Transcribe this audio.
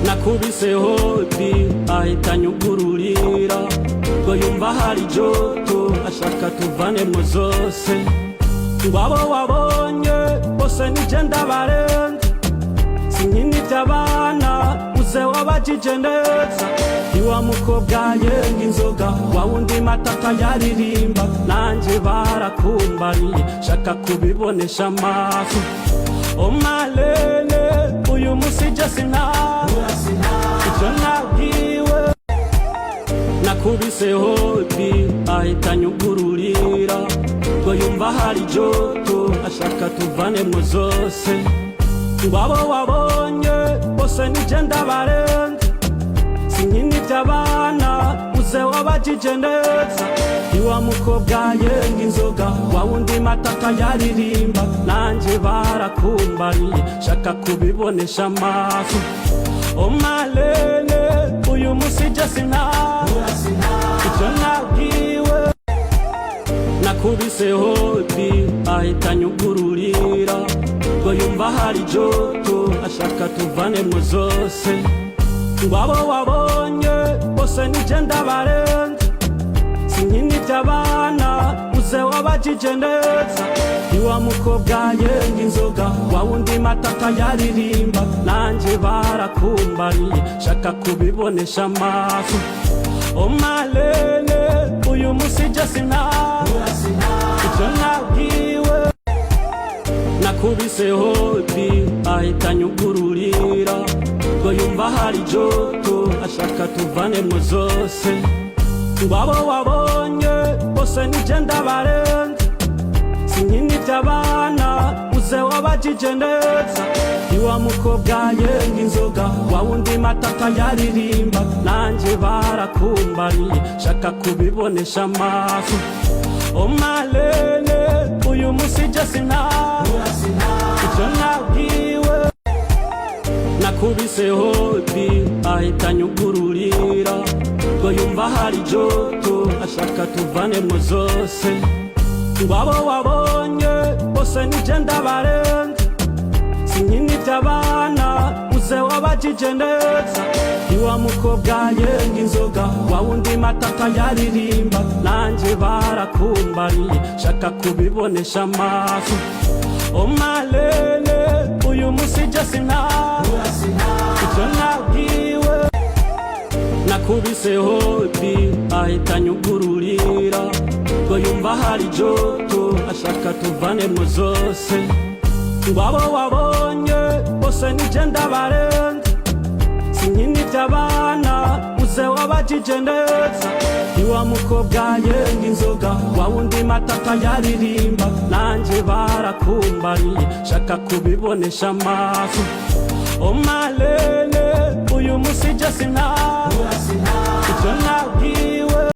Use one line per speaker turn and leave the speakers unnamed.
nakubise hodi ahita nyugururira ngo yumva hari joto ashaka tuvanemo zose ngwabo wabonye bose nije ndabarenze sinkini by'abana uze wabajije neza iwa mukobwa yenga inzoga wa wundi matata yaririmba nanje barakumbariye shaka kubibonesha amaso omalele uyu musije icyo nabwiwe nakubise hodi ahita nyugururira ngo yumva hari joto ashaka tuvanemo zose ngwabo wabonye bose nije ndabarenze sinkini by'abana uze wabajije neza iwa mukobwa yenga inzoga wa wundi matata yaririmba nanje barakumbariye shaka kubibonesha amaso omalele uyu musije icyo nabwiwe nakubise hodi ahita nyugururira ngo yumva hari joto ashaka tuvanemo zose ngwabo wabonye bose nije ndabarenze sinkini by'abana uze wabajije neza iwa mukobwa yenga inzoga wa wundi matata yaririmba nanje barakumbariye shaka kubibonesha amaso omalele uyu musije icyo nabwiwe nakubise hodi ahita nyugururira ngo yumva hari joto ashaka tuvanemo zose ngwabo wabonye bose nije ndabarenze sinkini by'abana uze wabajije neza iwa mukobwa yenga inzoga wa wundi matata yaririmba nanje barakumbariye shaka kubibonesha amaso omalele uyu musije icyo nabwiwe nakubise hodi ahita nyugururira ngo yumva hari joto ashaka tuvanemo zose ngwabo wabonye bose nije ndabarenze sinkini by'abana uze wabajije neza iwa mukobwa yenga inzoga wa wundi matata yaririmba nanje barakumbariye shaka kubibonesha amaso omalele uyu musije icyo nabwiwe nakubise hodi ahita nyugururira ngo yumva hari joto ashaka tuvanemo zose ngwabo wabonye bose nije ndabarenze sinkini by'abana uze wabajije neza iwa mukobwa yenga inzoga wa wundi matata yaririmba nanje barakumbariye shaka kubibonesha amaso omalele uyu musije